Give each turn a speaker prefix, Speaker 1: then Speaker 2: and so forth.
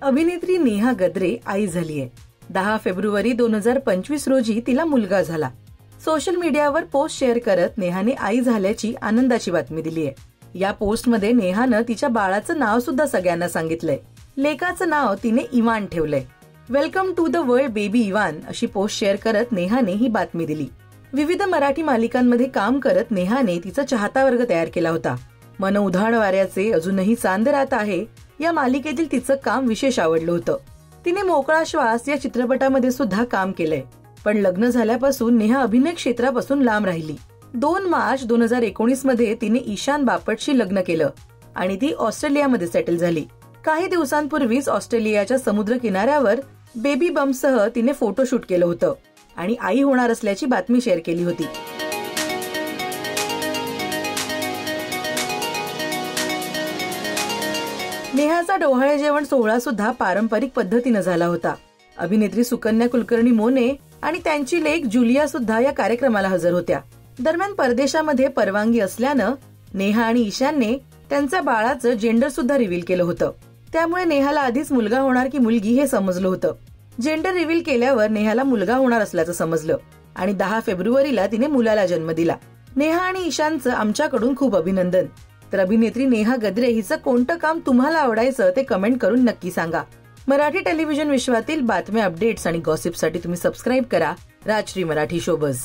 Speaker 1: अभिनेत्री नेहा गद्रे आई झालीय। 10 फेब्रुवारी 2025 रोजी तिला मुलगा झाला। सोशल मीडियावर पोस्ट शेअर करत नेहाने आई झाल्याची आनंदाची बातमी दिली आहे। या पोस्टमध्ये नेहानं तिच्या बाळाचं नाव सुद्धा सगळ्यांना सांगितलंय। लेकाचं नाव तिने इवान ठेवलंय। Welcome to the world baby Ivaan अशी पोस्ट शेअर करत नेहाने ही बातमी दिली। विविध मराठी मालिकांमध्ये काम करत नेहाने तिचा चाहता वर्ग तयार केला होता। मन उधाण वाऱ्याचे अजूनही चांद रात आहे या मालिकेतील तिचं काम विशेष आवडलं होतं। तिने मोकळा श्वास या चित्रपटामध्ये सुद्धा काम केलंय। पण लग्न झाल्यापासून नेहा अभिनय क्षेत्रापासून लांब राहिली। 2 मार्च 2019 मध्ये तिने ईशान बापटशी लग्न केलं आणि ती ऑस्ट्रेलियामध्ये सेटल झाली। काही दिवसांपूर्वीच ऑस्ट्रेलियाच्या समुद्र किनाऱ्यावर बेबी बम्पसह तिने फोटोशूट केलं होतं आणि आई होणार असल्याची बातमी शेअर केली होती। नेहाचा डोहाळे जेवण सोहळा सुद्धा पारंपरिक पद्धतीने झाला होता। अभिनेत्री सुकन्या कुलकर्णी मोने आणि त्यांची लेक जुलिया सुद्धा या कार्यक्रमाला हजर होत्या। दरम्यान परदेशामध्ये परवानगी असल्यानं नेहा आणि ईशानने त्यांच्या बाळाचं जेंडर सुद्धा रिव्हील केलं होतं। त्यामुळे नेहाला आधीच मुलगा होणार की मुलगी हे समजलं होतं। जेंडर रिव्हील केल्यावर नेहाला मुलगा होणार असल्याचं समजलं आणि 10 फेब्रुवारीला तिने मुलाला जन्म दिला। नेहा आणि ईशानचं आमच्याकडून खूप अभिनंदन। तर अभिनेत्री नेहा गद्रे हिचं कोणतं काम तुम्हाला आवडायचं ते कमेंट करून नक्की सांगा। मराठी टेलिव्हिजन विश्वातील बातम्या, अपडेट्स आणि गॉसिपसाठी तुम्ही सबस्क्राईब करा राजश्री मराठी शोबज।